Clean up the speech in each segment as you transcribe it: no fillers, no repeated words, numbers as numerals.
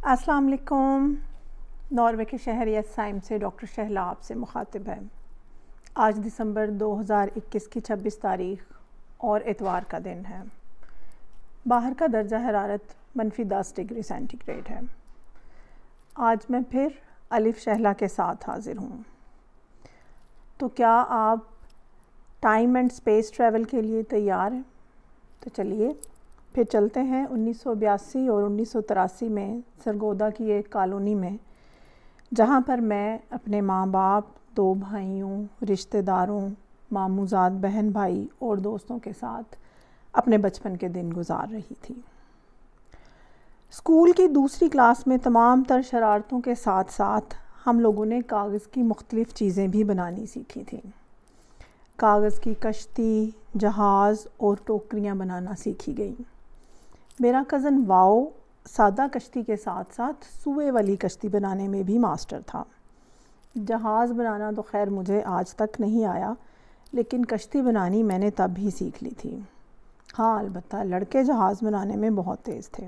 السلام علیکم۔ ناروے کے شہر یسائم سے ڈاکٹر شہلا آپ سے مخاطب ہے۔ آج دسمبر 2021 کی 26 تاریخ اور اتوار کا دن ہے۔ باہر کا درجہ حرارت -10 ڈگری سینٹی گریڈ ہے۔ آج میں پھر الف شہلا کے ساتھ حاضر ہوں۔ تو کیا آپ ٹائم اینڈ اسپیس ٹریول کے لیے تیار ہیں؟ تو چلیے پھر چلتے ہیں 1982 اور 1983 میں سرگودا کی ایک کالونی میں، جہاں پر میں اپنے ماں باپ، 2 بھائیوں، رشتہ داروں، ماموں زاد بہن بھائی اور دوستوں کے ساتھ اپنے بچپن کے دن گزار رہی تھی۔ اسکول کی دوسری کلاس میں تمام تر شرارتوں کے ساتھ ساتھ ہم لوگوں نے کاغذ کی مختلف چیزیں بھی بنانی سیکھی تھیں۔ کاغذ کی کشتی، جہاز اور ٹوکریاں بنانا سیکھی گئیں۔ میرا کزن واؤ سادہ کشتی کے ساتھ ساتھ سوئے والی کشتی بنانے میں بھی ماسٹر تھا۔ جہاز بنانا تو خیر مجھے آج تک نہیں آیا، لیکن کشتی بنانی میں نے تب ہی سیکھ لی تھی۔ ہاں البتہ لڑکے جہاز بنانے میں بہت تیز تھے۔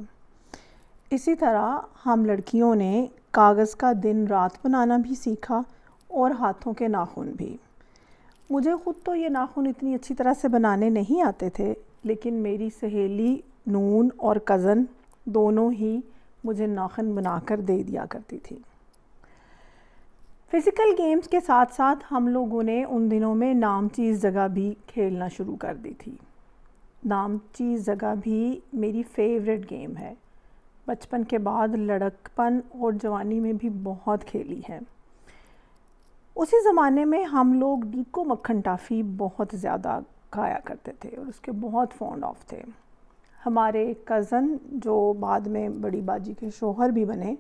اسی طرح ہم لڑکیوں نے کاغذ کا دن رات بنانا بھی سیکھا اور ہاتھوں کے ناخن بھی۔ مجھے خود تو یہ ناخن اتنی اچھی طرح سے بنانے نہیں آتے تھے، لیکن میری سہیلی نون اور کزن دونوں ہی مجھے ناخن بنا کر دے دیا کرتی تھی۔ فزیکل گیمز کے ساتھ ساتھ ہم لوگوں نے ان دنوں میں نام چیز جگہ بھی کھیلنا شروع کر دی تھی۔ نام چیز جگہ بھی میری فیوریٹ گیم ہے۔ بچپن کے بعد لڑکپن اور جوانی میں بھی بہت کھیلی ہے۔ اسی زمانے میں ہم لوگ ڈیکو مکھن ٹافی بہت زیادہ کھایا کرتے تھے اور اس کے بہت فونڈ آف تھے۔ ہمارے کزن جو بعد میں بڑی باجی کے شوہر بھی بنے،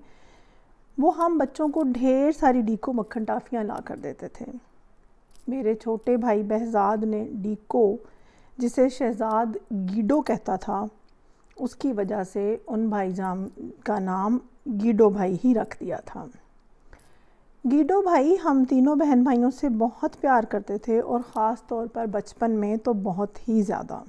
وہ ہم بچوں کو ڈھیر ساری ڈیکو مکھن ٹافیاں لا کر دیتے تھے۔ میرے چھوٹے بھائی بہزاد نے ڈیکو، جسے شہزاد گیڈو کہتا تھا، اس کی وجہ سے ان بھائی جان کا نام گیڈو بھائی ہی رکھ دیا تھا۔ گیڈو بھائی ہم تینوں بہن بھائیوں سے بہت پیار کرتے تھے اور خاص طور پر بچپن میں تو بہت ہی زیادہ۔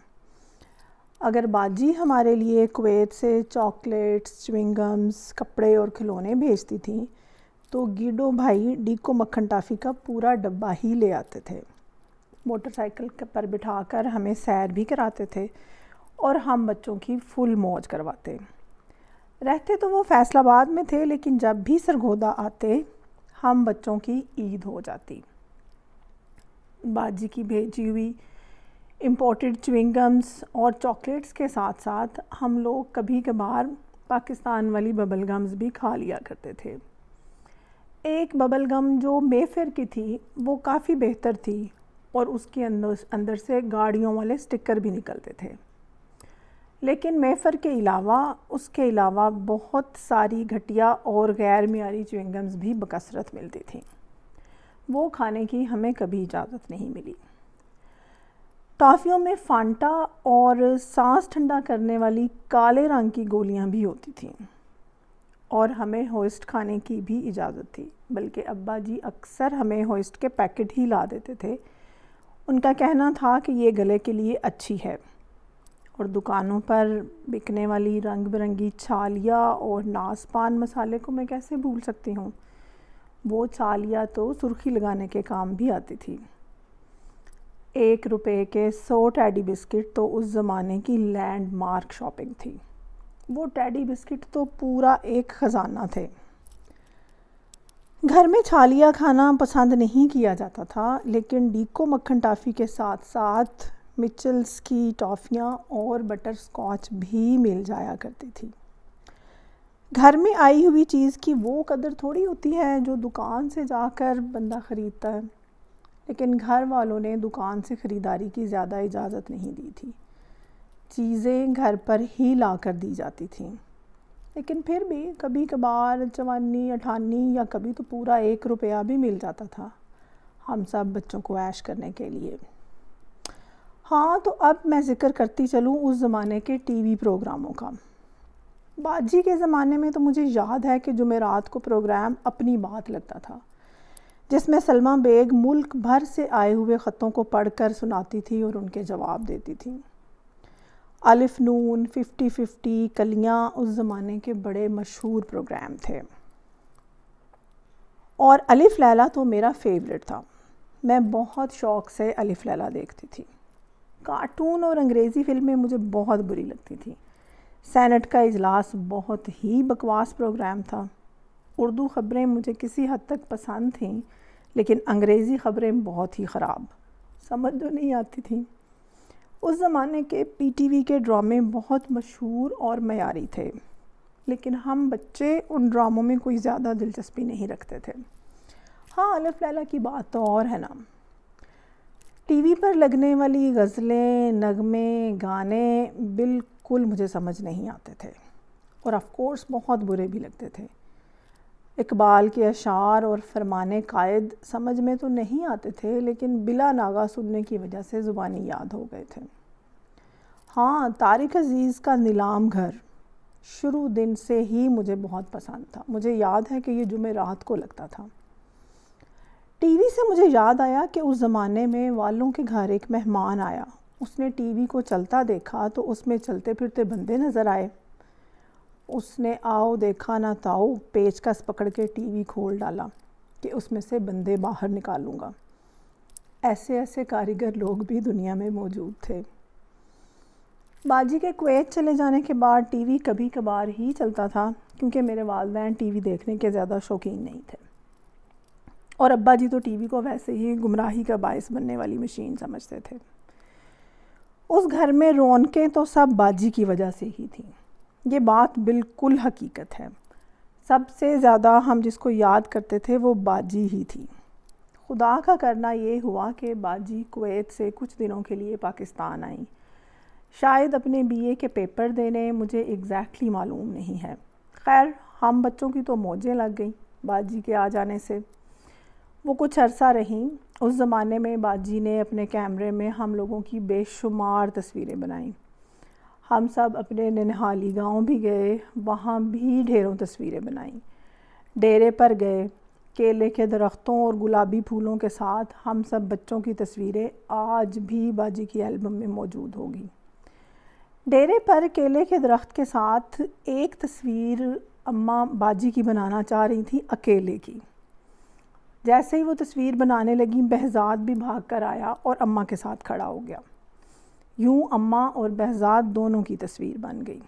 اگر باجی ہمارے لیے کویت سے چاکلیٹس، چوئنگمز، کپڑے اور کھلونے بھیجتی تھیں، تو گیڈو بھائی ڈیکو مکھن ٹافی کا پورا ڈبہ ہی لے آتے تھے۔ موٹر سائیکل پر بٹھا کر ہمیں سیر بھی کراتے تھے اور ہم بچوں کی فل موج کرواتے۔ رہتے تو وہ فیصل آباد میں تھے، لیکن جب بھی سرگودا آتے ہم بچوں کی عید ہو جاتی۔ باجی کی بھیجی ہوئی امپورٹڈ چوئنگمز اور چاکلیٹس کے ساتھ ساتھ ہم لوگ کبھی کبھار پاکستان والی ببل گمز بھی کھا لیا کرتے تھے۔ ایک ببل گم جو مے فیئر کی تھی وہ کافی بہتر تھی اور اس کے اندر سے گاڑیوں والے سٹکر بھی نکلتے تھے، لیکن مے فیئر کے علاوہ اس کے علاوہ بہت ساری گھٹیا اور غیر معیاری چوئنگمز بھی بکثرت ملتی تھیں۔ وہ کھانے کی ہمیں کبھی اجازت نہیں ملی۔ ٹافیوں میں فانٹا اور سانس ٹھنڈا کرنے والی کالے رنگ کی گولیاں بھی ہوتی تھیں، اور ہمیں ہوئسٹ کھانے کی بھی اجازت تھی، بلکہ ابا جی اکثر ہمیں ہوئسٹ کے پیکٹ ہی لا دیتے تھے۔ ان کا کہنا تھا کہ یہ گلے کے لیے اچھی ہے۔ اور دکانوں پر بکنے والی رنگ برنگی چھالیاں اور ناز پان مسالے کو میں کیسے بھول سکتی ہوں؟ وہ چھالیاں تو سرخی لگانے کے کام بھی آتی تھی۔ 1 روپے کے 100 ٹیڈی بسکٹ تو اس زمانے کی لینڈ مارک شاپنگ تھی۔ وہ ٹیڈی بسکٹ تو پورا ایک خزانہ تھے۔ گھر میں چھالیاں کھانا پسند نہیں کیا جاتا تھا، لیکن ڈیکو مکھن ٹافی کے ساتھ ساتھ مچلز کی ٹافیاں اور بٹر سکاچ بھی مل جایا کرتی تھی۔ گھر میں آئی ہوئی چیز کی وہ قدر تھوڑی ہوتی ہے جو دکان سے جا کر بندہ خریدتا ہے، لیکن گھر والوں نے دکان سے خریداری کی زیادہ اجازت نہیں دی تھی۔ چیزیں گھر پر ہی لا کر دی جاتی تھیں، لیکن پھر بھی کبھی کبھار 54 58 یا کبھی تو پورا 1 روپیہ بھی مل جاتا تھا ہم سب بچوں کو عیش کرنے کے لیے۔ ہاں تو اب میں ذکر کرتی چلوں اس زمانے کے ٹی وی پروگراموں کا۔ باجی کے زمانے میں تو مجھے یاد ہے کہ جمعرات کو پروگرام اپنی بات لگتا تھا، جس میں سلمہ بیگ ملک بھر سے آئے ہوئے خطوں کو پڑھ کر سناتی تھی اور ان کے جواب دیتی تھی۔ الف نون، 50-50، کلیاں اس زمانے کے بڑے مشہور پروگرام تھے، اور الف لیلا تو میرا فیورٹ تھا۔ میں بہت شوق سے الف لیلا دیکھتی تھی۔ کارٹون اور انگریزی فلمیں مجھے بہت بری لگتی تھیں۔ سینٹ کا اجلاس بہت ہی بکواس پروگرام تھا۔ اردو خبریں مجھے کسی حد تک پسند تھیں، لیکن انگریزی خبریں بہت ہی خراب، سمجھ جو نہیں آتی تھیں۔ اس زمانے کے پی ٹی وی کے ڈرامے بہت مشہور اور معیاری تھے، لیکن ہم بچے ان ڈراموں میں کوئی زیادہ دلچسپی نہیں رکھتے تھے۔ ہاں، الف لیلا کی بات تو اور ہے نا۔ ٹی وی پر لگنے والی غزلیں، نغمے، گانے بالکل مجھے سمجھ نہیں آتے تھے، اور آف کورس بہت برے بھی لگتے تھے۔ اقبال کے اشعار اور فرمان قائد سمجھ میں تو نہیں آتے تھے، لیکن بلا ناغہ سننے کی وجہ سے زبانی یاد ہو گئے تھے۔ ہاں، طارق عزیز کا نیلام گھر شروع دن سے ہی مجھے بہت پسند تھا۔ مجھے یاد ہے کہ یہ جمعرات کو لگتا تھا۔ ٹی وی سے مجھے یاد آیا کہ اس زمانے میں والوں کے گھر ایک مہمان آیا۔ اس نے ٹی وی کو چلتا دیکھا تو اس میں چلتے پھرتے بندے نظر آئے۔ اس نے آؤ دیکھا نہ تاؤ پیچکس پکڑ کے ٹی وی کھول ڈالا کہ اس میں سے بندے باہر نکالوں گا۔ ایسے ایسے کاریگر لوگ بھی دنیا میں موجود تھے۔ باجی کے کویت چلے جانے کے بعد ٹی وی کبھی کبھار ہی چلتا تھا، کیونکہ میرے والدین ٹی وی دیکھنے کے زیادہ شوقین نہیں تھے، اور ابا جی تو ٹی وی کو ویسے ہی گمراہی کا باعث بننے والی مشین سمجھتے تھے۔ اس گھر میں رونقیں تو سب باجی کی وجہ سے ہی تھیں۔ یہ بات بالکل حقیقت ہے۔ سب سے زیادہ ہم جس کو یاد کرتے تھے وہ باجی ہی تھی۔ خدا کا کرنا یہ ہوا کہ باجی کویت سے کچھ دنوں کے لیے پاکستان آئیں، شاید اپنے بی اے کے پیپر دینے، مجھے ایگزیکٹلی معلوم نہیں ہے۔ خیر، ہم بچوں کی تو موجیں لگ گئیں باجی کے آ جانے سے۔ وہ کچھ عرصہ رہیں۔ اس زمانے میں باجی نے اپنے کیمرے میں ہم لوگوں کی بے شمار تصویریں بنائیں۔ ہم سب اپنے ننہالی گاؤں بھی گئے، وہاں بھی ڈھیروں تصویریں بنائیں۔ ڈیرے پر گئے، کیلے کے درختوں اور گلابی پھولوں کے ساتھ ہم سب بچوں کی تصویریں آج بھی باجی کی البم میں موجود ہوگی۔ ڈیرے پر کیلے کے درخت کے ساتھ ایک تصویر اماں باجی کی بنانا چاہ رہی تھی، اکیلے کی۔ جیسے ہی وہ تصویر بنانے لگیں، بہزاد بھی بھاگ کر آیا اور اماں کے ساتھ کھڑا ہو گیا۔ یوں اماں اور بہزاد دونوں کی تصویر بن گئی۔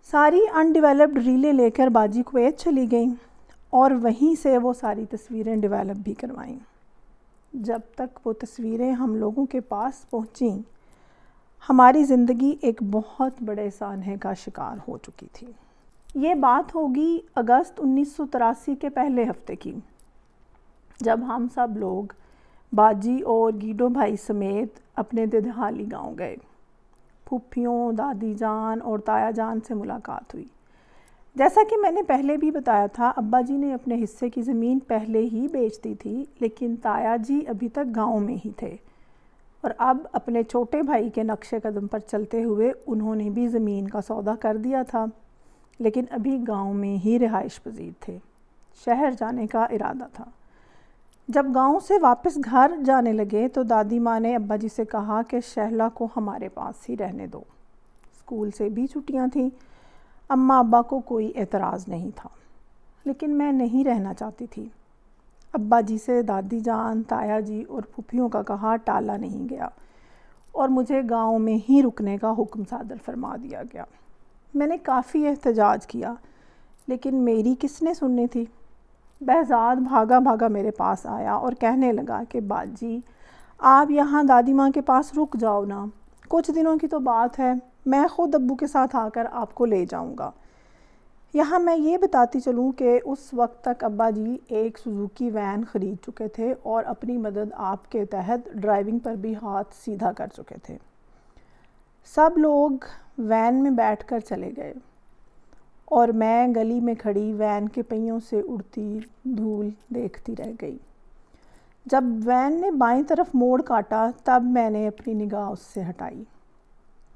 ساری ان ڈیولپڈ ریلیں لے کر باجی کویت چلی گئیں، اور وہیں سے وہ ساری تصویریں ڈیولپ بھی کروائیں۔ جب تک وہ تصویریں ہم لوگوں کے پاس پہنچیں، ہماری زندگی ایک بہت بڑے سانحے کا شکار ہو چکی تھی۔ یہ بات ہوگی اگست 1983 کے پہلے ہفتے کی، جب ہم سب لوگ باجی اور گیڈو بھائی سمیت اپنے ددہالی گاؤں گئے۔ پھوپھیوں، دادی جان اور تایا جان سے ملاقات ہوئی۔ جیسا کہ میں نے پہلے بھی بتایا تھا، ابا جی نے اپنے حصے کی زمین پہلے ہی بیچ دی تھی، لیکن تایا جی ابھی تک گاؤں میں ہی تھے، اور اب اپنے چھوٹے بھائی کے نقش قدم پر چلتے ہوئے انہوں نے بھی زمین کا سودا کر دیا تھا، لیکن ابھی گاؤں میں ہی رہائش پذیر تھے۔ شہر جانے کا ارادہ تھا۔ جب گاؤں سے واپس گھر جانے لگے تو دادی ماں نے ابا جی سے کہا کہ شہلا کو ہمارے پاس ہی رہنے دو۔ اسکول سے بھی چھٹیاں تھیں۔ اماں ابا کو کوئی اعتراض نہیں تھا، لیکن میں نہیں رہنا چاہتی تھی۔ ابا جی سے دادی جان، تایا جی اور پھوپھیوں کا کہا ٹالا نہیں گیا، اور مجھے گاؤں میں ہی رکنے کا حکم صادر فرما دیا گیا۔ میں نے کافی احتجاج کیا، لیکن میری کس نے سننی تھی؟ بہزاد بھاگا بھاگا میرے پاس آیا اور کہنے لگا کہ باجی، آپ یہاں دادی ماں کے پاس رک جاؤ نا، کچھ دنوں کی تو بات ہے، میں خود ابو کے ساتھ آ کر آپ کو لے جاؤں گا۔ یہاں میں یہ بتاتی چلوں کہ اس وقت تک ابا جی ایک سوزوکی وین خرید چکے تھے اور اپنی مدد آپ کے تحت ڈرائیونگ پر بھی ہاتھ سیدھا کر چکے تھے۔ سب لوگ وین میں بیٹھ کر چلے گئے، اور میں گلی میں کھڑی وین کے پہیوں سے اڑتی دھول دیکھتی رہ گئی۔ جب وین نے بائیں طرف موڑ کاٹا تب میں نے اپنی نگاہ اس سے ہٹائی۔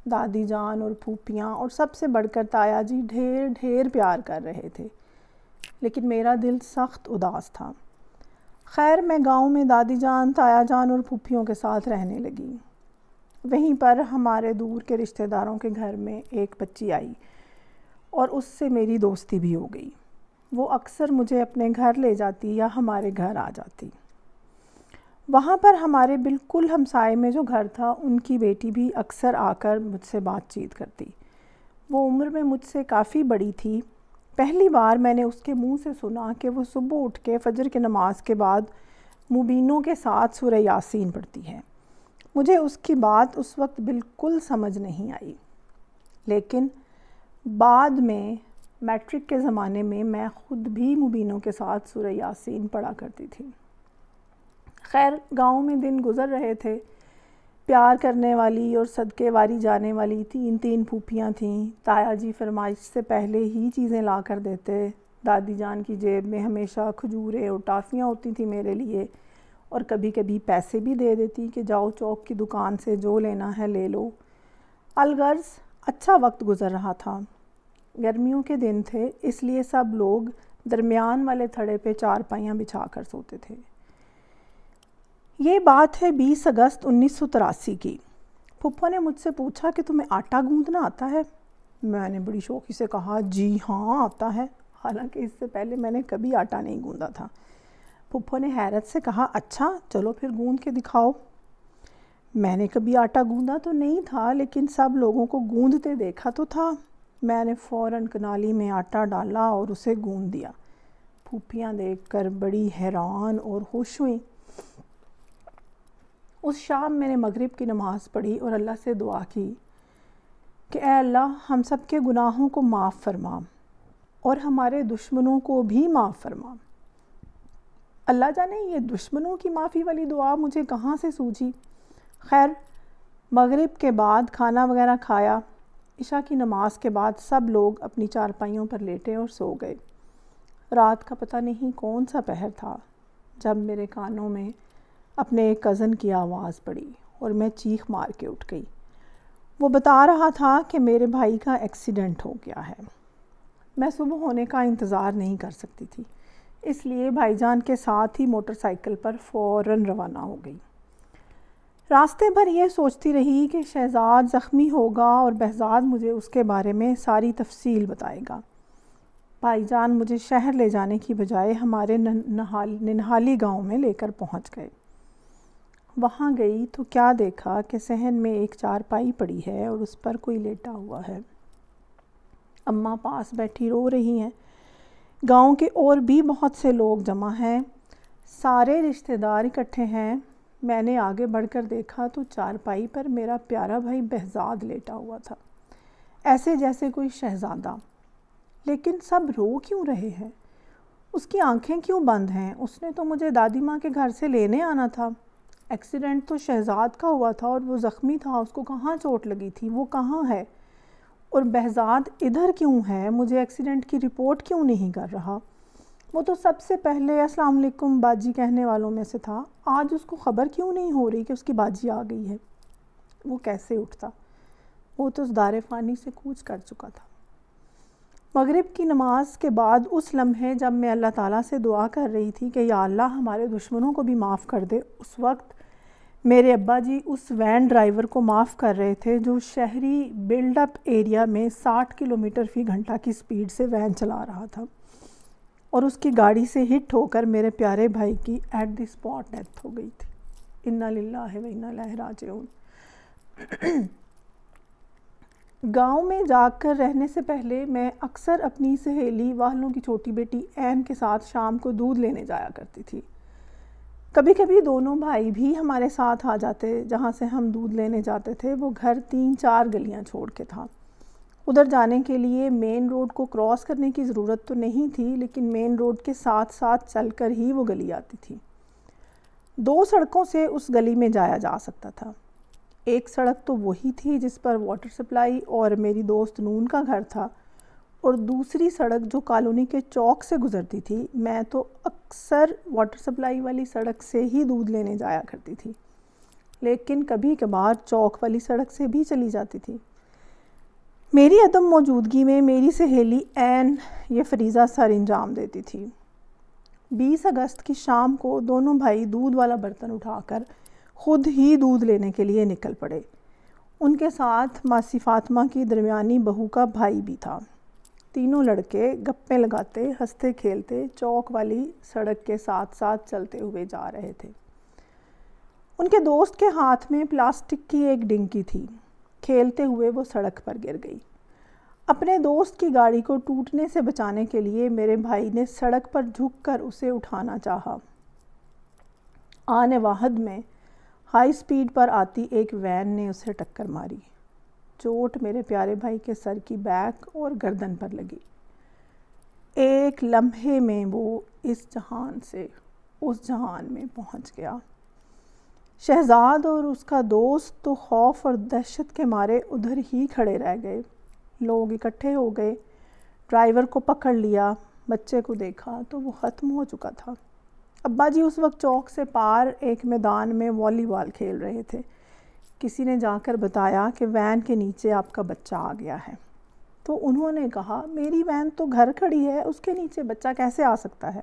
دادی جان اور پھوپھیاں اور سب سے بڑھ کر تایا جی ڈھیر ڈھیر پیار کر رہے تھے، لیکن میرا دل سخت اداس تھا۔ خیر، میں گاؤں میں دادی جان، تایا جان اور پھوپھیوں کے ساتھ رہنے لگی۔ وہیں پر ہمارے دور کے رشتہ داروں کے گھر میں ایک بچی آئی اور اس سے میری دوستی بھی ہو گئی۔ وہ اکثر مجھے اپنے گھر لے جاتی یا ہمارے گھر آ جاتی۔ وہاں پر ہمارے بالکل ہمسائے میں جو گھر تھا ان کی بیٹی بھی اکثر آ کر مجھ سے بات چیت کرتی۔ وہ عمر میں مجھ سے کافی بڑی تھی۔ پہلی بار میں نے اس کے منہ سے سنا کہ وہ صبح اٹھ کے فجر کی نماز کے بعد مبینوں کے ساتھ سورہ یاسین پڑھتی ہے۔ مجھے اس کی بات اس وقت بالکل سمجھ نہیں آئی، لیکن بعد میں میٹرک کے زمانے میں خود بھی مبینوں کے ساتھ سورہ یاسین پڑھا کرتی تھی۔ خیر، گاؤں میں دن گزر رہے تھے۔ پیار کرنے والی اور صدقے واری جانے والی تین پھوپھیاں تھیں۔ تایا جی فرمائش سے پہلے ہی چیزیں لا کر دیتے۔ دادی جان کی جیب میں ہمیشہ کھجوریں اور ٹافیاں ہوتی تھیں میرے لیے، اور کبھی کبھی پیسے بھی دے دیتی کہ جاؤ چوک کی دکان سے جو لینا ہے لے لو۔ الغرض اچھا وقت گزر رہا تھا۔ گرمیوں کے دن تھے، اس لیے سب لوگ درمیان والے تھڑے پہ چارپائیاں بچھا کر سوتے تھے۔ یہ بات ہے 20 اگست 1983 کی۔ پھپھو نے مجھ سے پوچھا کہ تمہیں آٹا گوندنا آتا ہے؟ میں نے بڑی شوقی سے کہا جی ہاں آتا ہے، حالانکہ اس سے پہلے میں نے کبھی آٹا نہیں گوندا تھا۔ پھپھو نے حیرت سے کہا اچھا چلو پھر گوند کے دکھاؤ۔ میں نے کبھی آٹا گوندا تو نہیں تھا، لیکن سب لوگوں کو گوندتے دیکھا تو تھا۔ میں نے فوراً کنالی میں آٹا ڈالا اور اسے گوند دیا۔ پھوپھیاں دیکھ کر بڑی حیران اور خوش ہوئیں۔ اس شام میں نے مغرب کی نماز پڑھی اور اللہ سے دعا کی کہ اے اللہ ہم سب کے گناہوں کو معاف فرما اور ہمارے دشمنوں کو بھی معاف فرما۔ اللہ جانے یہ دشمنوں کی معافی والی دعا مجھے کہاں سے سوجھی۔ خیر، مغرب کے بعد کھانا وغیرہ کھایا۔ عشاء کی نماز کے بعد سب لوگ اپنی چارپائیوں پر لیٹے اور سو گئے۔ رات کا پتہ نہیں کون سا پہر تھا جب میرے کانوں میں اپنے ایک کزن کی آواز پڑی اور میں چیخ مار کے اٹھ گئی۔ وہ بتا رہا تھا کہ میرے بھائی کا ایکسیڈنٹ ہو گیا ہے۔ میں صبح ہونے کا انتظار نہیں کر سکتی تھی، اس لیے بھائی جان کے ساتھ ہی موٹر سائیکل پر فوراً روانہ ہو گئی۔ راستے بھر یہ سوچتی رہی کہ شہزاد زخمی ہوگا اور بہزاد مجھے اس کے بارے میں ساری تفصیل بتائے گا۔ بھائی جان مجھے شہر لے جانے کی بجائے ہمارے ننہالی گاؤں میں لے کر پہنچ گئے۔ وہاں گئی تو کیا دیکھا کہ صحن میں ایک چارپائی پڑی ہے اور اس پر کوئی لیٹا ہوا ہے۔ اماں پاس بیٹھی رو رہی ہیں۔ گاؤں کے اور بھی بہت سے لوگ جمع ہیں، سارے رشتہ دار اکٹھے ہیں۔ میں نے آگے بڑھ کر دیکھا تو چارپائی پر میرا پیارا بھائی بہزاد لیٹا ہوا تھا، ایسے جیسے کوئی شہزادہ۔ لیکن سب رو کیوں رہے ہیں؟ اس کی آنکھیں کیوں بند ہیں؟ اس نے تو مجھے دادی ماں کے گھر سے لینے آنا تھا۔ ایکسیڈنٹ تو شہزاد کا ہوا تھا اور وہ زخمی تھا، اس کو کہاں چوٹ لگی تھی؟ وہ کہاں ہے؟ اور بہزاد ادھر کیوں ہے؟ مجھے ایکسیڈنٹ کی رپورٹ کیوں نہیں کر رہا؟ وہ تو سب سے پہلے السلام علیکم باجی کہنے والوں میں سے تھا، آج اس کو خبر کیوں نہیں ہو رہی کہ اس کی باجی آ گئی ہے؟ وہ کیسے اٹھتا؟ وہ تو اس دار فانی سے کوچ کر چکا تھا۔ مغرب کی نماز کے بعد اس لمحے جب میں اللہ تعالیٰ سے دعا کر رہی تھی کہ یا اللہ ہمارے دشمنوں کو بھی معاف کر دے، اس وقت میرے ابا جی اس وین ڈرائیور کو معاف کر رہے تھے جو شہری بلڈ اپ ایریا میں 60 کلومیٹر فی گھنٹہ کی سپیڈ سے وین چلا رہا تھا، اور اس کی گاڑی سے ہٹ ہو کر میرے پیارے بھائی کی ایٹ دی اسپاٹ ڈیتھ ہو گئی تھی۔ انا للہ و انا الیہ راجعون۔ گاؤں میں جا کر رہنے سے پہلے میں اکثر اپنی سہیلی واہلوں کی چھوٹی بیٹی این کے ساتھ شام کو دودھ لینے جایا کرتی تھی۔ کبھی کبھی دونوں بھائی بھی ہمارے ساتھ آ جاتے۔ جہاں سے ہم دودھ لینے جاتے تھے وہ گھر 3-4 گلیاں چھوڑ کے تھا۔ ادھر جانے کے لیے مین روڈ کو کراس کرنے کی ضرورت تو نہیں تھی، لیکن مین روڈ کے ساتھ ساتھ چل کر ہی وہ گلی آتی تھی۔ 2 سڑکوں سے اس گلی میں جایا جا سکتا تھا۔ ایک سڑک تو وہی تھی جس پر واٹر سپلائی اور میری دوست نون کا گھر تھا، اور دوسری سڑک جو کالونی کے چوک سے گزرتی تھی۔ میں تو اکثر واٹر سپلائی والی سڑک سے ہی دودھ لینے جایا کرتی تھی، لیکن کبھی کبھار چوک والی سڑک سے بھی چلی جاتی تھی۔ میری عدم موجودگی میں میری سہیلی این یہ فریضہ سر انجام دیتی تھی۔ 20 اگست کی شام کو دونوں بھائی دودھ والا برتن اٹھا کر خود ہی دودھ لینے کے لیے نکل پڑے۔ ان کے ساتھ ماسی فاطمہ کی درمیانی بہو کا بھائی بھی تھا۔ تینوں لڑکے گپے لگاتے، ہنستے کھیلتے چوک والی سڑک کے ساتھ ساتھ چلتے ہوئے جا رہے تھے۔ ان کے دوست کے ہاتھ میں پلاسٹک کی ایک ڈنکی تھی۔ کھیلتے ہوئے وہ سڑک پر گر گئی۔ اپنے دوست کی گاڑی کو ٹوٹنے سے بچانے کے لیے میرے بھائی نے سڑک پر جھک کر اسے اٹھانا چاہا۔ آن واحد میں ہائی سپیڈ پر آتی ایک وین نے اسے ٹکر ماری۔ چوٹ میرے پیارے بھائی کے سر کی بیک اور گردن پر لگی۔ ایک لمحے میں وہ اس جہان سے اس جہان میں پہنچ گیا۔ شہزاد اور اس کا دوست تو خوف اور دہشت کے مارے ادھر ہی کھڑے رہ گئے۔ لوگ اکٹھے ہو گئے، ڈرائیور کو پکڑ لیا۔ بچے کو دیکھا تو وہ ختم ہو چکا تھا۔ ابا جی اس وقت چوک سے پار ایک میدان میں والی بال کھیل رہے تھے۔ کسی نے جا کر بتایا کہ وین کے نیچے آپ کا بچہ آ گیا ہے۔ تو انہوں نے کہا، میری وین تو گھر کھڑی ہے، اس کے نیچے بچہ کیسے آ سکتا ہے؟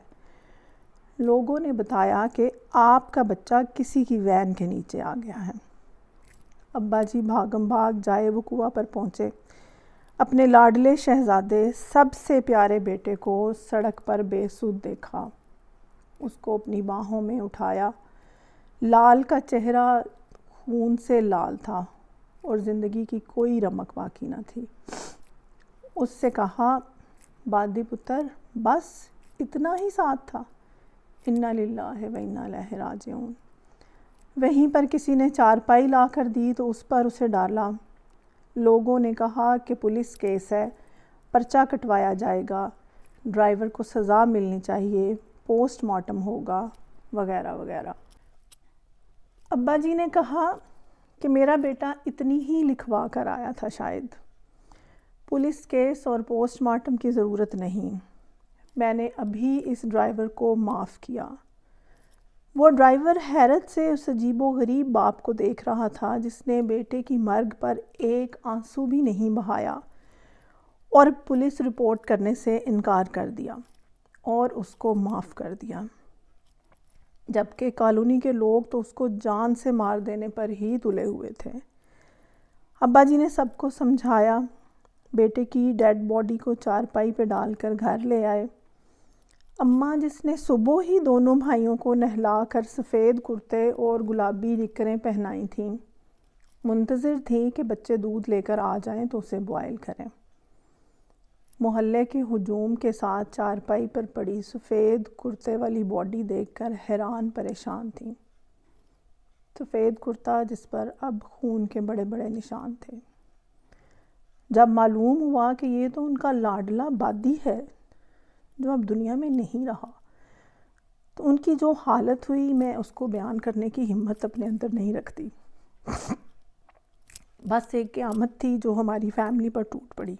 لوگوں نے بتایا کہ آپ کا بچہ کسی کی وین کے نیچے آ گیا ہے۔ ابا جی بھاگم بھاگ جائے وقوع پر پہنچے۔ اپنے لاڈلے شہزادے، سب سے پیارے بیٹے کو سڑک پر بے سود دیکھا۔ اس کو اپنی باہوں میں اٹھایا۔ لال کا چہرہ خون سے لال تھا اور زندگی کی کوئی رمق باقی نہ تھی۔ اس سے کہا، بادی پتر، بس اتنا ہی ساتھ تھا؟ انا للہ و انا الیہ راجعون۔ وہیں پر کسی نے چارپائی لا کر دی تو اس پر اسے ڈالا۔ لوگوں نے کہا کہ پولیس کیس ہے، پرچہ کٹوایا جائے گا، ڈرائیور کو سزا ملنی چاہیے، پوسٹ مارٹم ہوگا، وغیرہ وغیرہ۔ ابا جی نے کہا کہ میرا بیٹا اتنی ہی لکھوا کر آیا تھا شاید۔ پولیس کیس اور پوسٹ مارٹم کی ضرورت نہیں۔ میں نے ابھی اس ڈرائیور کو معاف کیا۔ وہ ڈرائیور حیرت سے اس عجیب و غریب باپ کو دیکھ رہا تھا جس نے بیٹے کی مرگ پر ایک آنسو بھی نہیں بہایا اور پولیس رپورٹ کرنے سے انکار کر دیا اور اس کو معاف کر دیا، جبکہ کالونی کے لوگ تو اس کو جان سے مار دینے پر ہی تلے ہوئے تھے۔ ابا جی نے سب کو سمجھایا۔ بیٹے کی ڈیڈ باڈی کو چارپائی پہ ڈال کر گھر لے آئے۔ اماں، جس نے صبح ہی دونوں بھائیوں کو نہلا کر سفید کرتے اور گلابی نکریں پہنائی تھیں، منتظر تھیں کہ بچے دودھ لے کر آ جائیں تو اسے بوائل کریں۔ محلے کے ہجوم کے ساتھ چارپائی پر پڑی سفید کرتے والی باڈی دیکھ کر حیران پریشان تھیں۔ سفید کرتا جس پر اب خون کے بڑے بڑے نشان تھے۔ جب معلوم ہوا کہ یہ تو ان کا لاڈلا بادی ہے جو اب دنیا میں نہیں رہا، تو ان کی جو حالت ہوئی، میں اس کو بیان کرنے کی ہمت اپنے اندر نہیں رکھتی۔ بس ایک قیامت تھی جو ہماری فیملی پر ٹوٹ پڑی۔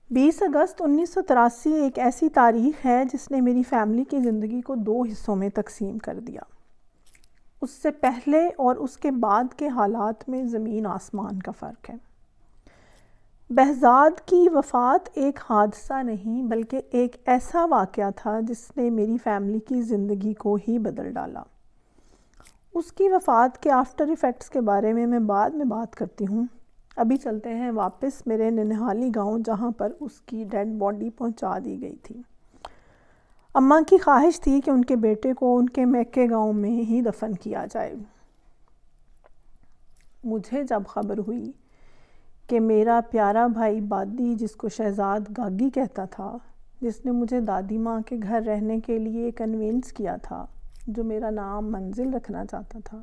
20 اگست 1983 ایک ایسی تاریخ ہے جس نے میری فیملی کی زندگی کو 2 حصوں میں تقسیم کر دیا۔ اس سے پہلے اور اس کے بعد کے حالات میں زمین آسمان کا فرق ہے۔ بہزاد کی وفات ایک حادثہ نہیں بلکہ ایک ایسا واقعہ تھا جس نے میری فیملی کی زندگی کو ہی بدل ڈالا۔ اس کی وفات کے آفٹر ایفیکٹس کے بارے میں بعد میں بات کرتی ہوں۔ ابھی چلتے ہیں واپس میرے ننہالی گاؤں جہاں پر اس کی ڈیڈ باڈی پہنچا دی گئی تھی۔ اماں کی خواہش تھی کہ ان کے بیٹے کو ان کے میکے گاؤں میں ہی دفن کیا جائے۔ مجھے جب خبر ہوئی کہ میرا پیارا بھائی بادی، جس کو شہزاد گاگی کہتا تھا، جس نے مجھے دادی ماں کے گھر رہنے کے لیے کنوینس کیا تھا، جو میرا نام منزل رکھنا چاہتا تھا،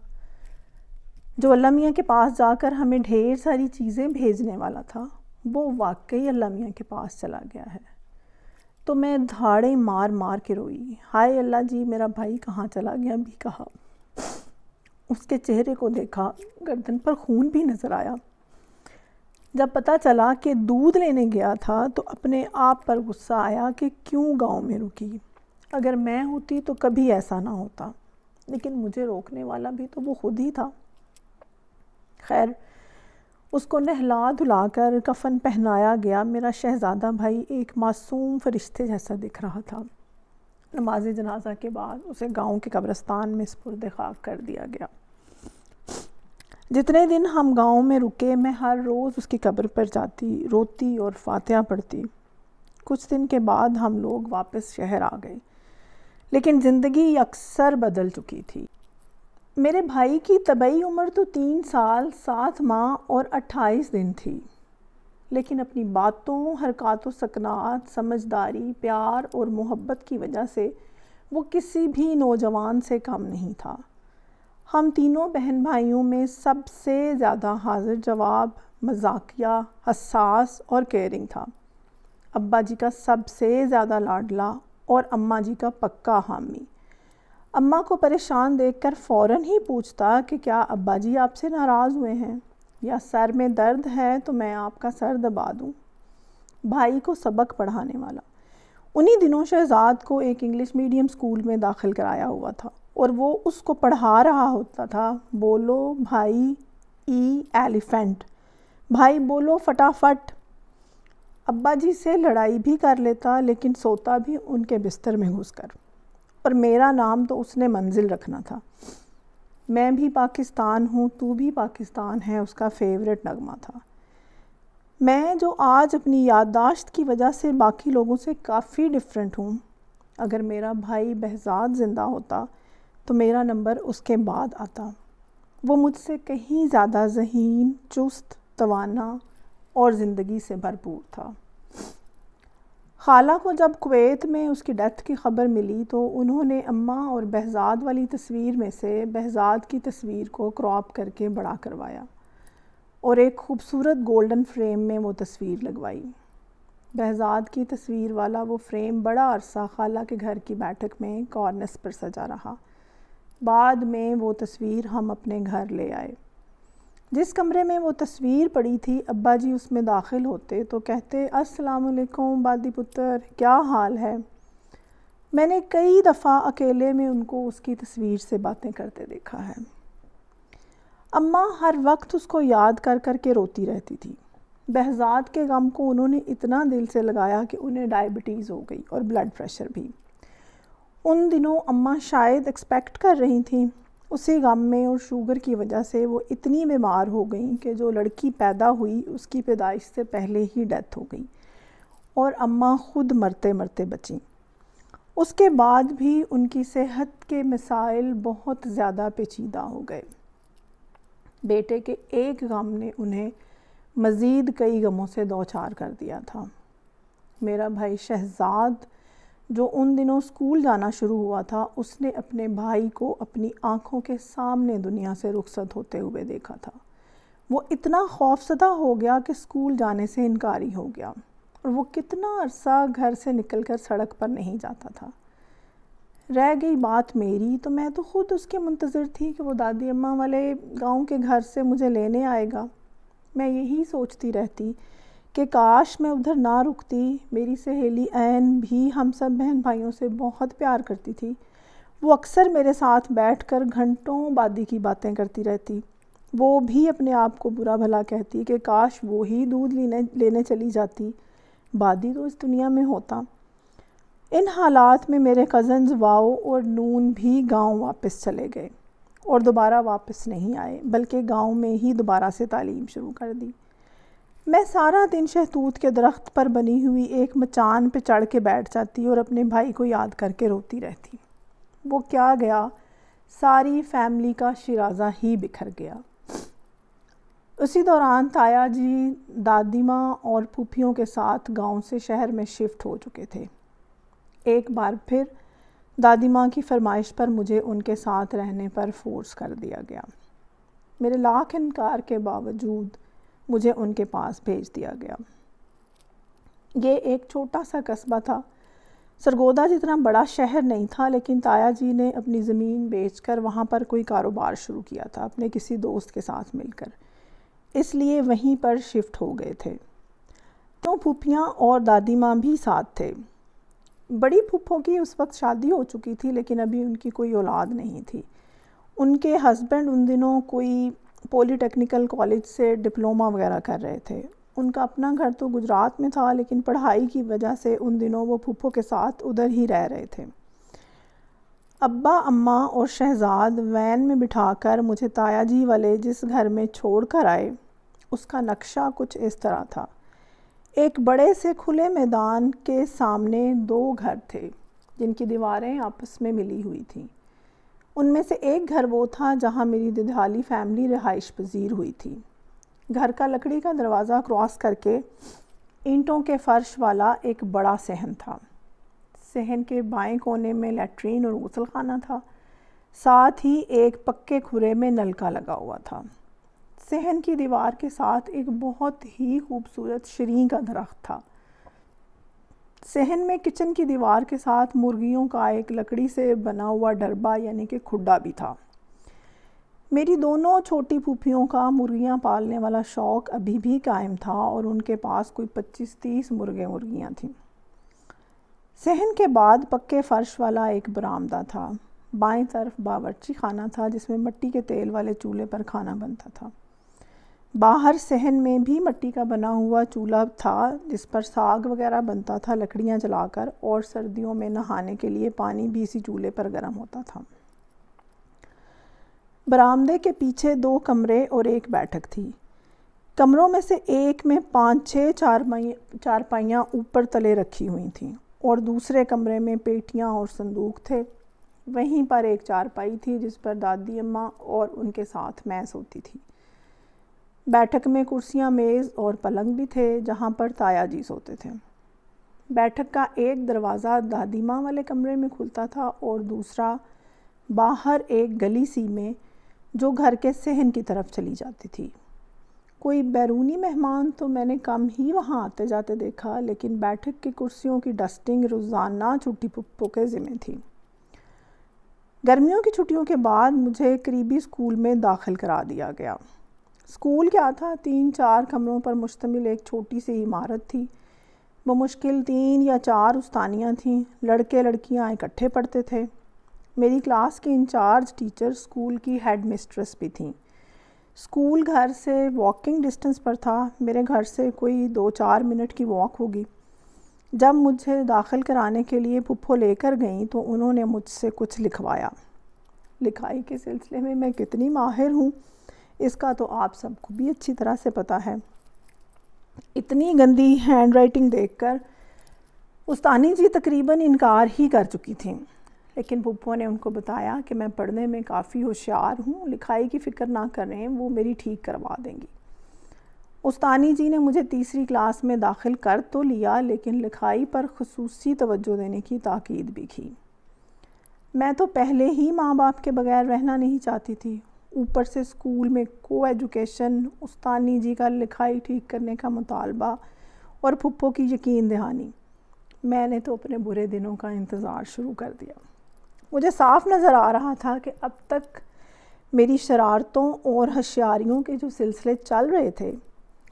جو اللہ میاں کے پاس جا کر ہمیں ڈھیر ساری چیزیں بھیجنے والا تھا، وہ واقعی اللہ میاں کے پاس چلا گیا ہے، تو میں دھاڑے مار مار کے روئی۔ ہائے اللہ جی، میرا بھائی کہاں چلا گیا بھی کہا۔ اس کے چہرے کو دیکھا، گردن پر خون بھی نظر آیا۔ جب پتہ چلا کہ دودھ لینے گیا تھا تو اپنے آپ پر غصہ آیا کہ کیوں گاؤں میں رکی۔ اگر میں ہوتی تو کبھی ایسا نہ ہوتا، لیکن مجھے روکنے والا بھی تو وہ خود ہی تھا۔ خیر، اس کو نہلا دھلا کر کفن پہنایا گیا۔ میرا شہزادہ بھائی ایک معصوم فرشتے جیسا دکھ رہا تھا۔ نماز جنازہ کے بعد اسے گاؤں کے قبرستان میں سپرد خاک کر دیا گیا۔ جتنے دن ہم گاؤں میں رکے میں ہر روز اس کی قبر پر جاتی، روتی اور فاتحہ پڑھتی۔ کچھ دن کے بعد ہم لوگ واپس شہر آ گئے، لیکن زندگی اکثر بدل چکی تھی۔ میرے بھائی کی طبعی عمر تو 3 سال 7 ماہ اور 28 دن تھی، لیکن اپنی باتوں، حرکات و سکنات، سمجھداری، پیار اور محبت کی وجہ سے وہ کسی بھی نوجوان سے کم نہیں تھا۔ ہم تینوں بہن بھائیوں میں سب سے زیادہ حاضر جواب، مزاحیہ، حساس اور کیئرنگ تھا۔ ابا جی کا سب سے زیادہ لاڈلا اور اماں جی کا پکا حامی۔ اماں کو پریشان دیکھ کر فوراً ہی پوچھتا کہ کیا ابا جی آپ سے ناراض ہوئے ہیں، یا سر میں درد ہے تو میں آپ کا سر دبا دوں۔ بھائی کو سبق پڑھانے والا۔ انہی دنوں شہزاد کو ایک انگلش میڈیم اسکول میں داخل کرایا ہوا تھا اور وہ اس کو پڑھا رہا ہوتا تھا، بولو بھائی ایلیفینٹ، بھائی بولو فٹافٹ۔ ابا جی سے لڑائی بھی کر لیتا، لیکن سوتا بھی ان کے بستر میں گھس کر۔ اور میرا نام تو اس نے منزل رکھنا تھا۔ میں بھی پاکستان ہوں، تو بھی پاکستان ہے، اس کا فیورٹ نغمہ تھا۔ میں جو آج اپنی یادداشت کی وجہ سے باقی لوگوں سے کافی ڈیفرنٹ ہوں، اگر میرا بھائی بہزاد زندہ ہوتا تو میرا نمبر اس کے بعد آتا۔ وہ مجھ سے کہیں زیادہ ذہین، چست، توانا اور زندگی سے بھرپور تھا۔ خالہ کو جب کویت میں اس کی ڈیتھ کی خبر ملی تو انہوں نے اماں اور بہزاد والی تصویر میں سے بہزاد کی تصویر کو کراپ کر کے بڑا کروایا اور ایک خوبصورت گولڈن فریم میں وہ تصویر لگوائی۔ بہزاد کی تصویر والا وہ فریم بڑا عرصہ خالہ کے گھر کی بیٹھک میں کارنس پر سجا رہا۔ بعد میں وہ تصویر ہم اپنے گھر لے آئے۔ جس کمرے میں وہ تصویر پڑی تھی، ابا جی اس میں داخل ہوتے تو کہتے، السلام علیکم بادی پتر، کیا حال ہے؟ میں نے کئی دفعہ اکیلے میں ان کو اس کی تصویر سے باتیں کرتے دیکھا ہے۔ اماں ہر وقت اس کو یاد کر کر کے روتی رہتی تھی۔ بہزاد کے غم کو انہوں نے اتنا دل سے لگایا کہ انہیں ڈائبٹیز ہو گئی اور بلڈ پریشر بھی۔ ان دنوں اماں شاید ایکسپیکٹ کر رہی تھیں۔ اسی غم میں اور شوگر کی وجہ سے وہ اتنی بیمار ہو گئیں کہ جو لڑکی پیدا ہوئی اس کی پیدائش سے پہلے ہی ڈیتھ ہو گئی اور اماں خود مرتے مرتے بچیں۔ اس کے بعد بھی ان کی صحت کے مسائل بہت زیادہ پیچیدہ ہو گئے۔ بیٹے کے ایک غم نے انہیں مزید کئی غموں سے دوچار کر دیا تھا۔ میرا بھائی شہزاد جو ان دنوں اسکول جانا شروع ہوا تھا، اس نے اپنے بھائی کو اپنی آنکھوں کے سامنے دنیا سے رخصت ہوتے ہوئے دیکھا تھا۔ وہ اتنا خوفزدہ ہو گیا کہ اسکول جانے سے انکاری ہو گیا اور وہ کتنا عرصہ گھر سے نکل کر سڑک پر نہیں جاتا تھا۔ رہ گئی بات میری تو میں تو خود اس کے منتظر تھی کہ وہ دادی اماں والے گاؤں کے گھر سے مجھے لینے آئے گا۔ میں یہی سوچتی رہتی کہ کاش میں ادھر نہ رکتی۔ میری سہیلی عین بھی ہم سب بہن بھائیوں سے بہت پیار کرتی تھی۔ وہ اکثر میرے ساتھ بیٹھ کر گھنٹوں بادی کی باتیں کرتی رہتی۔ وہ بھی اپنے آپ کو برا بھلا کہتی کہ کاش وہی دودھ لینے چلی جاتی، بادی تو اس دنیا میں ہوتا۔ ان حالات میں میرے کزنز واؤ اور نون بھی گاؤں واپس چلے گئے اور دوبارہ واپس نہیں آئے، بلکہ گاؤں میں ہی دوبارہ سے تعلیم شروع کر دی۔ میں سارا دن شہتوت کے درخت پر بنی ہوئی ایک مچان پہ چڑھ کے بیٹھ جاتی اور اپنے بھائی کو یاد کر کے روتی رہتی۔ وہ کیا گیا، ساری فیملی کا شیرازہ ہی بکھر گیا۔ اسی دوران تایا جی دادی ماں اور پھوپھیوں کے ساتھ گاؤں سے شہر میں شفٹ ہو چکے تھے۔ ایک بار پھر دادی ماں کی فرمائش پر مجھے ان کے ساتھ رہنے پر فورس کر دیا گیا۔ میرے لاکھ انکار کے باوجود مجھے ان کے پاس بھیج دیا گیا۔ یہ ایک چھوٹا سا قصبہ تھا، سرگودا جتنا بڑا شہر نہیں تھا، لیکن تایا جی نے اپنی زمین بیچ کر وہاں پر کوئی کاروبار شروع کیا تھا اپنے کسی دوست کے ساتھ مل کر، اس لیے وہیں پر شفٹ ہو گئے تھے۔ تو پھوپھیاں اور دادی ماں بھی ساتھ تھے۔ بڑی پھوپھو کی اس وقت شادی ہو چکی تھی، لیکن ابھی ان کی کوئی اولاد نہیں تھی۔ ان کے ہسبینڈ ان دنوں کوئی پولی ٹیکنیکل کالج سے ڈپلومہ وغیرہ کر رہے تھے۔ ان کا اپنا گھر تو گجرات میں تھا، لیکن پڑھائی کی وجہ سے ان دنوں وہ پھوپھو کے ساتھ ادھر ہی رہ رہے تھے۔ ابا اماں اور شہزاد وین میں بٹھا کر مجھے تایا جی والے جس گھر میں چھوڑ کر آئے اس کا نقشہ کچھ اس طرح تھا۔ ایک بڑے سے کھلے میدان کے سامنے 2 گھر تھے جن کی دیواریں آپس میں ملی ہوئی تھیں۔ ان میں سے ایک گھر وہ تھا جہاں میری ددھالی فیملی رہائش پذیر ہوئی تھی۔ گھر کا لکڑی کا دروازہ کراس کر کے اینٹوں کے فرش والا ایک بڑا صحن تھا۔ صحن کے بائیں کونے میں لیٹرین اور غسل خانہ تھا، ساتھ ہی ایک پکے کھرے میں نلکا لگا ہوا تھا۔ صحن کی دیوار کے ساتھ ایک بہت ہی خوبصورت شریں کا درخت تھا۔ صحن میں کچن کی دیوار کے ساتھ مرغیوں کا ایک لکڑی سے بنا ہوا ڈربا یعنی کہ کھڈا بھی تھا۔ میری دونوں چھوٹی پھوپھیوں کا مرغیاں پالنے والا شوق ابھی بھی قائم تھا اور ان کے پاس کوئی 25-30 مرغیاں تھیں۔ صحن کے بعد پکے فرش والا ایک برآمدہ تھا۔ بائیں طرف باورچی خانہ تھا جس میں مٹی کے تیل والے چولہے پر کھانا بنتا تھا۔ باہر صحن میں بھی مٹی کا بنا ہوا چولہا تھا جس پر ساگ وغیرہ بنتا تھا لکڑیاں جلا کر، اور سردیوں میں نہانے کے لیے پانی بھی اسی چولہے پر گرم ہوتا تھا۔ برآمدے کے پیچھے 2 کمرے اور ایک بیٹھک تھی۔ کمروں میں سے ایک میں 5-6 چارپائیاں اوپر تلے رکھی ہوئی تھیں اور دوسرے کمرے میں پیٹیاں اور صندوق تھے۔ وہیں پر ایک چارپائی تھی جس پر دادی اماں اور ان کے ساتھ میں سوتی تھی۔ بیٹھک میں کرسیاں، میز اور پلنگ بھی تھے جہاں پر تایا جی سوتے تھے۔ بیٹھک کا ایک دروازہ دادی ماں والے کمرے میں کھلتا تھا اور دوسرا باہر ایک گلی سی میں جو گھر کے صحن کی طرف چلی جاتی تھی۔ کوئی بیرونی مہمان تو میں نے کم ہی وہاں آتے جاتے دیکھا، لیکن بیٹھک کی کرسیوں کی ڈسٹنگ روزانہ چھٹی پپو کے ذمہ تھی۔ گرمیوں کی چھٹیوں کے بعد مجھے قریبی اسکول میں داخل کرا دیا گیا۔ اسکول کیا تھا، 3-4 کمروں پر مشتمل ایک چھوٹی سی عمارت تھی۔ بمشکل 3 یا 4 استانیاں تھیں۔ لڑکے لڑکیاں اکٹھے پڑھتے تھے۔ میری کلاس کی انچارج ٹیچر اسکول کی ہیڈ مسٹریس بھی تھیں۔ اسکول گھر سے واکنگ ڈسٹنس پر تھا۔ میرے گھر سے کوئی 2-4 منٹ کی واک ہوگی۔ جب مجھے داخل کرانے کے لیے پھپھو لے کر گئیں تو انہوں نے مجھ سے کچھ لکھوایا۔ لکھائی کے سلسلے میں میں کتنی ماہر ہوں اس کا تو آپ سب کو بھی اچھی طرح سے پتہ ہے۔ اتنی گندی ہینڈ رائٹنگ دیکھ کر استانی جی تقریباً انکار ہی کر چکی تھیں، لیکن پھپھو نے ان کو بتایا کہ میں پڑھنے میں کافی ہوشیار ہوں، لکھائی کی فکر نہ کریں، وہ میری ٹھیک کروا دیں گی۔ استانی جی نے مجھے تیسری کلاس میں داخل کر تو لیا، لیکن لکھائی پر خصوصی توجہ دینے کی تاکید بھی کی۔ میں تو پہلے ہی ماں باپ کے بغیر رہنا نہیں چاہتی تھی، اوپر سے اسکول میں کو ایجوکیشن، استانی جی کا لکھائی ٹھیک کرنے کا مطالبہ اور پھپھو کی یقین دہانی۔ میں نے تو اپنے برے دنوں کا انتظار شروع کر دیا۔ مجھے صاف نظر آ رہا تھا کہ اب تک میری شرارتوں اور ہوشیاریوں کے جو سلسلے چل رہے تھے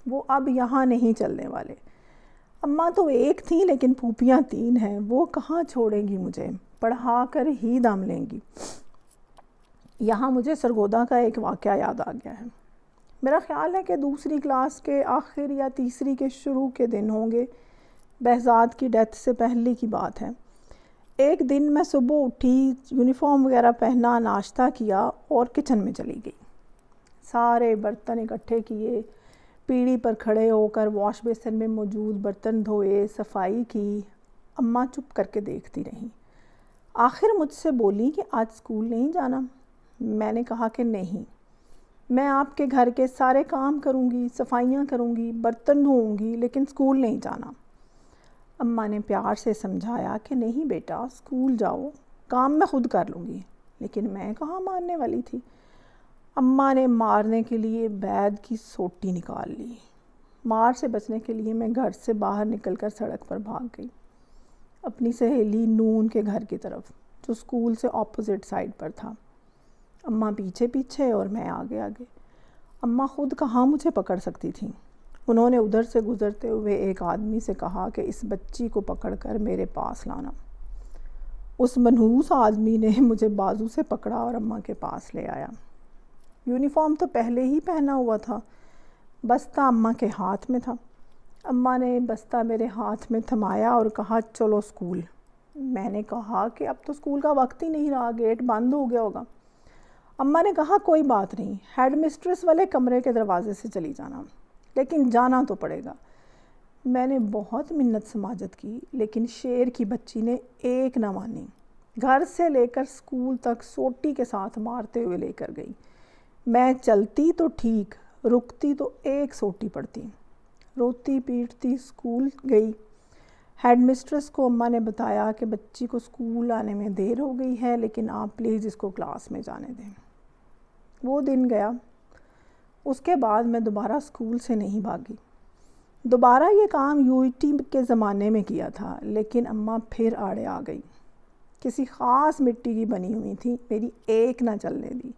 وہ اب یہاں نہیں چلنے والے۔ اماں تو ایک تھیں لیکن پھوپھیاں 3 ہیں، وہ کہاں چھوڑیں گی مجھے، پڑھا کر ہی دم لیں گی۔ یہاں مجھے سرگودا کا ایک واقعہ یاد آ گیا ہے۔ میرا خیال ہے کہ دوسری کلاس کے آخر یا تیسری کے شروع کے دن ہوں گے، بہزاد کی ڈیتھ سے پہلے کی بات ہے۔ ایک دن میں صبح اٹھی، یونیفارم وغیرہ پہنا، ناشتہ کیا اور کچن میں چلی گئی۔ سارے برتن اکٹھے کیے، پیڑھی پر کھڑے ہو کر واش بیسن میں موجود برتن دھوئے، صفائی کی۔ اماں چپ کر کے دیکھتی رہیں۔ آخر مجھ سے بولی کہ آج اسکول نہیں جانا؟ میں نے کہا کہ نہیں، میں آپ کے گھر کے سارے کام کروں گی، صفائیاں کروں گی، برتن دھوؤں گی، لیکن اسکول نہیں جانا۔ اماں نے پیار سے سمجھایا کہ نہیں بیٹا، اسکول جاؤ، کام میں خود کر لوں گی، لیکن میں کہاں ماننے والی تھی۔ اماں نے مارنے کے لیے بیت کی سوٹی نکال لی۔ مار سے بچنے کے لیے میں گھر سے باہر نکل کر سڑک پر بھاگ گئی، اپنی سہیلی نون کے گھر کی طرف جو اسکول سے اپوزٹ سائڈ پر تھا۔ اماں پیچھے پیچھے اور میں آگے آگے۔ اماں خود کہاں مجھے پکڑ سکتی تھیں۔ انہوں نے ادھر سے گزرتے ہوئے ایک آدمی سے کہا کہ اس بچی کو پکڑ کر میرے پاس لانا۔ اس منحوس آدمی نے مجھے بازو سے پکڑا اور اماں کے پاس لے آیا۔ یونیفارم تو پہلے ہی پہنا ہوا تھا، بستہ اماں کے ہاتھ میں تھا۔ اماں نے بستہ میرے ہاتھ میں تھمایا اور کہا چلو اسکول۔ میں نے کہا کہ اب تو اسکول کا وقت ہی نہیں رہا، گیٹ بند ہو گیا ہوگا۔ اماں نے کہا کوئی بات نہیں، ہیڈ مسٹریس والے کمرے کے دروازے سے چلی جانا، لیکن جانا تو پڑے گا۔ میں نے بہت منت سماجت کی، لیکن شیر کی بچی نے ایک نہ مانی۔ گھر سے لے کر اسکول تک سوٹی کے ساتھ مارتے ہوئے لے کر گئی۔ میں چلتی تو ٹھیک، رکتی تو ایک سوٹی پڑتی۔ روتی پیٹتی اسکول گئی۔ ہیڈ مسٹریس کو اماں نے بتایا کہ بچی کو اسکول آنے میں دیر ہو گئی ہے، لیکن آپ پلیز اس کو کلاس میں جانے دیں۔ وہ دن گیا۔ اس کے بعد میں دوبارہ اسکول سے نہیں بھاگی۔ دوبارہ یہ کام UET کے زمانے میں کیا تھا، لیکن اماں پھر آڑے آ گئی۔ کسی خاص مٹی کی بنی ہوئی تھی، میری ایک نہ چلنے دی۔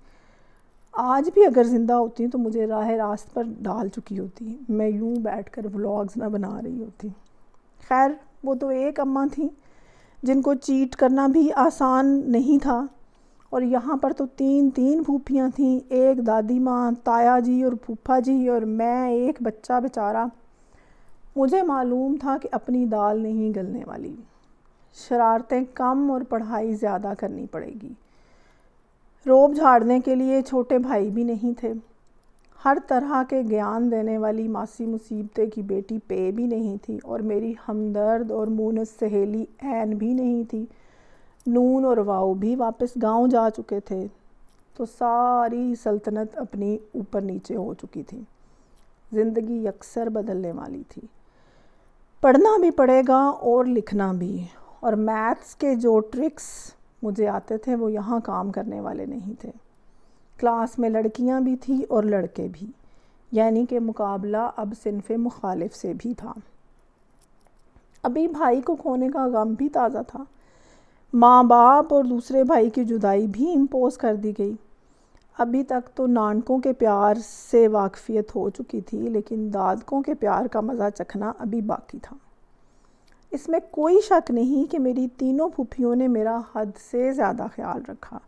آج بھی اگر زندہ ہوتی تو مجھے راہ راست پر ڈال چکی ہوتی، میں یوں بیٹھ کر ولاگز نہ بنا رہی ہوتی۔ خیر، وہ تو ایک اماں تھیں جن کو چیٹ کرنا بھی آسان نہیں تھا، اور یہاں پر تو تین پھوپھیاں تھیں، ایک دادی ماں، تایا جی اور پھوپھا جی، اور میں ایک بچہ بیچارہ۔ مجھے معلوم تھا کہ اپنی دال نہیں گلنے والی، شرارتیں کم اور پڑھائی زیادہ کرنی پڑے گی۔ روب جھاڑنے کے لیے چھوٹے بھائی بھی نہیں تھے۔ ہر طرح کے گیان دینے والی ماسی مصیبتے کی بیٹی پے بھی نہیں تھی، اور میری ہمدرد اور مونس سہیلی عین بھی نہیں تھی۔ نون اور واؤ بھی واپس گاؤں جا چکے تھے، تو ساری سلطنت اپنی اوپر نیچے ہو چکی تھی۔ زندگی یکسر بدلنے والی تھی۔ پڑھنا بھی پڑے گا اور لکھنا بھی، اور میتھس کے جو ٹرکس مجھے آتے تھے وہ یہاں کام کرنے والے نہیں تھے۔ کلاس میں لڑکیاں بھی تھیں اور لڑکے بھی، یعنی کہ مقابلہ اب صنف مخالف سے بھی تھا۔ ابھی بھائی کو کھونے کا غم بھی تازہ تھا۔ ماں باپ اور دوسرے بھائی کی جدائی بھی امپوز کر دی گئی۔ ابھی تک تو نانکوں کے پیار سے واقفیت ہو چکی تھی، لیکن دادکوں کے پیار کا مزہ چکھنا ابھی باقی تھا۔ اس میں کوئی شک نہیں کہ میری تینوں پھوپھیوں نے میرا حد سے زیادہ خیال رکھا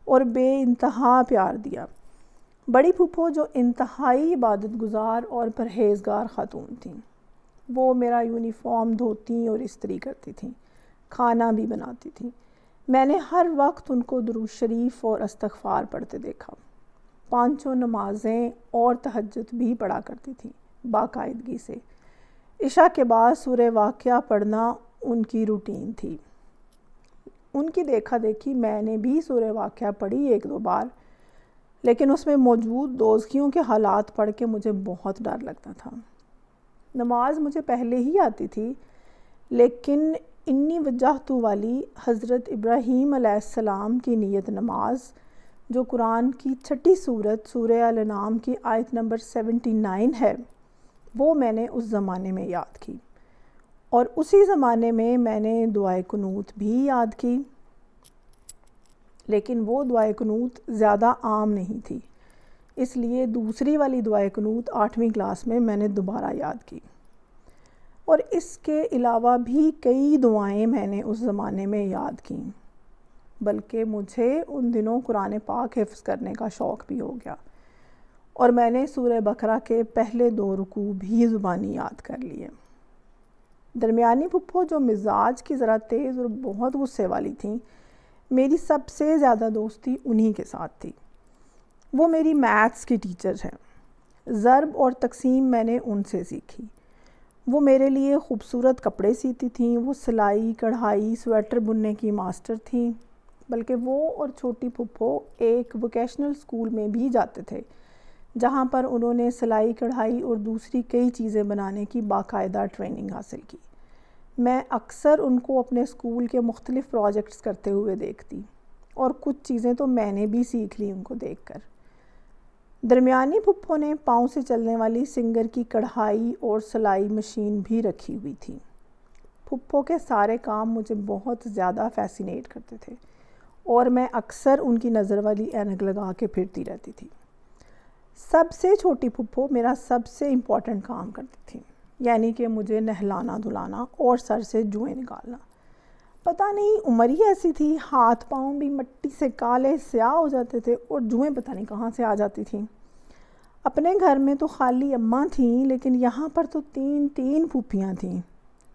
اور بے انتہا پیار دیا۔ بڑی پھوپھو جو انتہائی عبادت گزار اور پرہیزگار خاتون تھیں، وہ میرا یونیفارم دھوتی اور استری کرتی تھیں، کھانا بھی بناتی تھیں۔ میں نے ہر وقت ان کو درود شریف اور استغفار پڑھتے دیکھا۔ 5 نمازیں اور تہجد بھی پڑھا کرتی تھیں باقاعدگی سے۔ عشاء کے بعد سورہ واقعہ پڑھنا ان کی روٹین تھی۔ ان کی دیکھا دیکھی میں نے بھی سورہ واقعہ پڑھی 1-2 بار، لیکن اس میں موجود دوزخیوں کے حالات پڑھ کے مجھے بہت ڈر لگتا تھا۔ نماز مجھے پہلے ہی آتی تھی، لیکن انی وجہت والی حضرت ابراہیم علیہ السلام کی نیت نماز، جو قرآن کی 6 سورت سورہ الانعام کی آیت نمبر 79 ہے، وہ میں نے اس زمانے میں یاد کی، اور اسی زمانے میں میں نے دعائے قنوت بھی یاد کی، لیکن وہ دعائے قنوت زیادہ عام نہیں تھی، اس لیے دوسری والی دعائے قنوت 8ویں کلاس میں میں نے دوبارہ یاد کی۔ اور اس کے علاوہ بھی کئی دعائیں میں نے اس زمانے میں یاد کیں، بلکہ مجھے ان دنوں قرآن پاک حفظ کرنے کا شوق بھی ہو گیا، اور میں نے سورہ بقرہ کے پہلے 2 رکوع بھی زبانی یاد کر لیے۔ درمیانی پھپھو جو مزاج کی ذرا تیز اور بہت غصے والی تھیں، میری سب سے زیادہ دوستی انہی کے ساتھ تھی۔ وہ میری میتھس کی ٹیچر ہیں۔ ضرب اور تقسیم میں نے ان سے سیکھی۔ وہ میرے لیے خوبصورت کپڑے سیتی تھیں، وہ سلائی، کڑھائی، سویٹر بننے کی ماسٹر تھیں، بلکہ وہ اور چھوٹی پھپھو ایک ووکیشنل اسکول میں بھی جاتے تھے، جہاں پر انہوں نے سلائی، کڑھائی اور دوسری کئی چیزیں بنانے کی باقاعدہ ٹریننگ حاصل کی۔ میں اکثر ان کو اپنے اسکول کے مختلف پروجیکٹس کرتے ہوئے دیکھتی، اور کچھ چیزیں تو میں نے بھی سیکھ لی ان کو دیکھ کر۔ درمیانی پھپھو نے پاؤں سے چلنے والی سنگر کی کڑھائی اور سلائی مشین بھی رکھی ہوئی تھی۔ پھپھو کے سارے کام مجھے بہت زیادہ فیسینیٹ کرتے تھے، اور میں اکثر ان کی نظر والی اینک لگا کے پھرتی رہتی تھی۔ سب سے چھوٹی پھپھو میرا سب سے امپورٹنٹ کام کرتی تھی، یعنی کہ مجھے نہلانا دھلانا اور سر سے جوئیں نکالنا۔ پتہ نہیں عمر ہی ایسی تھی، ہاتھ پاؤں بھی مٹی سے کالے سیاہ ہو جاتے تھے، اور جوئیں پتہ نہیں کہاں سے آ جاتی تھیں۔ اپنے گھر میں تو خالی اماں تھیں، لیکن یہاں پر تو تین پھوپھیاں تھیں۔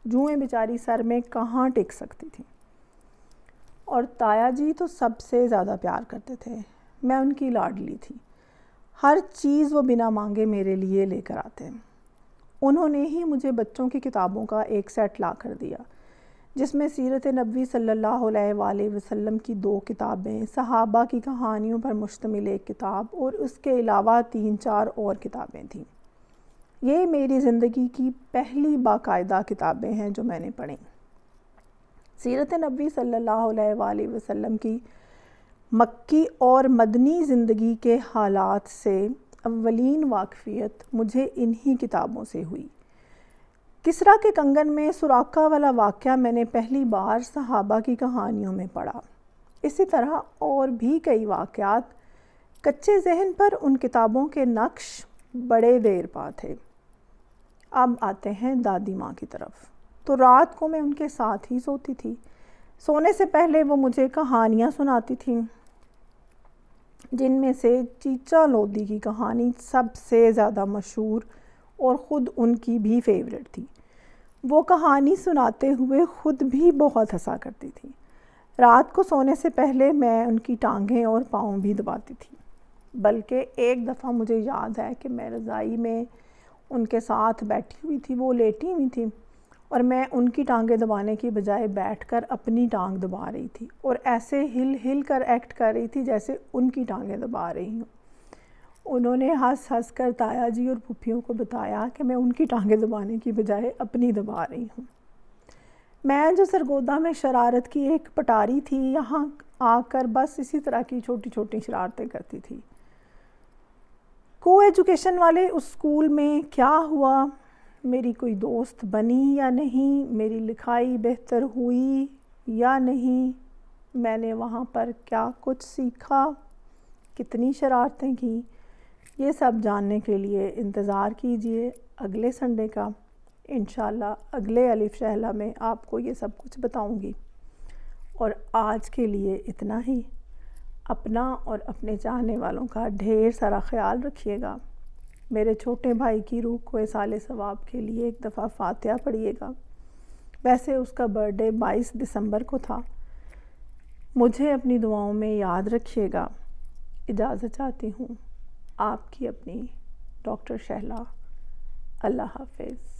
جوئیں بیچاری سر میں کہاں ٹک سکتی تھیں۔ اور تایا جی تو سب سے زیادہ پیار کرتے تھے، میں ان کی لاڈلی تھی، ہر چیز وہ بنا مانگے میرے لیے لے کر آتے۔ انہوں نے ہی مجھے بچوں کی کتابوں کا ایک سیٹ لا کر دیا، جس میں سیرت نبوی صلی اللہ علیہ وآلہ وسلم کی 2 کتابیں، صحابہ کی کہانیوں پر مشتمل ایک کتاب اور اس کے علاوہ 3-4 اور کتابیں تھیں۔ یہ میری زندگی کی پہلی باقاعدہ کتابیں ہیں جو میں نے پڑھیں۔ سیرت نبوی صلی اللہ علیہ وآلہ وسلم کی مکی اور مدنی زندگی کے حالات سے اولین واقفیت مجھے انہی کتابوں سے ہوئی۔ کسریٰ کے کنگن میں سوراخا والا واقعہ میں نے پہلی بار صحابہ کی کہانیوں میں پڑھا۔ اسی طرح اور بھی کئی واقعات کچے ذہن پر ان کتابوں کے نقش بڑے دیر پا تھے۔ اب آتے ہیں دادی ماں کی طرف، تو رات کو میں ان کے ساتھ ہی سوتی تھی۔ سونے سے پہلے وہ مجھے کہانیاں سناتی تھیں، جن میں سے چیچا لودھی کی کہانی سب سے زیادہ مشہور اور خود ان کی بھی فیورٹ تھی۔ وہ کہانی سناتے ہوئے خود بھی بہت ہنسا کرتی تھی۔ رات کو سونے سے پہلے میں ان کی ٹانگیں اور پاؤں بھی دباتی تھی، بلکہ ایک دفعہ مجھے یاد ہے کہ میں رضائی میں ان کے ساتھ بیٹھی ہوئی تھی، وہ لیٹی ہوئی تھی اور میں ان کی ٹانگیں دبانے کی بجائے بیٹھ کر اپنی ٹانگ دبا رہی تھی اور ایسے ہل ہل کر ایکٹ کر رہی تھی جیسے ان کی ٹانگیں دبا رہی ہوں۔ انہوں نے ہنس ہنس کر تایا جی اور پھپھیوں کو بتایا کہ میں ان کی ٹانگیں دبانے کی بجائے اپنی دبا رہی ہوں۔ میں جو سرگودا میں شرارت کی ایک پٹاری تھی، یہاں آ کر بس اسی طرح کی چھوٹی چھوٹی شرارتیں کرتی تھی۔ کو ایجوکیشن والے اس اسکول میں کیا ہوا؟ میری کوئی دوست بنی یا نہیں؟ میری لکھائی بہتر ہوئی یا نہیں؟ میں نے وہاں پر کیا کچھ سیکھا؟ کتنی شرارتیں کیں؟ یہ سب جاننے کے لیے انتظار کیجئے اگلے سنڈے کا۔ انشاءاللہ اگلے الف شہلا میں آپ کو یہ سب کچھ بتاؤں گی۔ اور آج کے لیے اتنا ہی۔ اپنا اور اپنے چاہنے والوں کا ڈھیر سارا خیال رکھیے گا۔ میرے چھوٹے بھائی کی روح کو ایصال ثواب کے لیے ایک دفعہ فاتحہ پڑھیے گا۔ ویسے اس کا برتھ ڈے 22 دسمبر کو تھا۔ مجھے اپنی دعاؤں میں یاد رکھیے گا۔ اجازت چاہتی ہوں، آپ کی اپنی ڈاکٹر شہلا۔ اللہ حافظ۔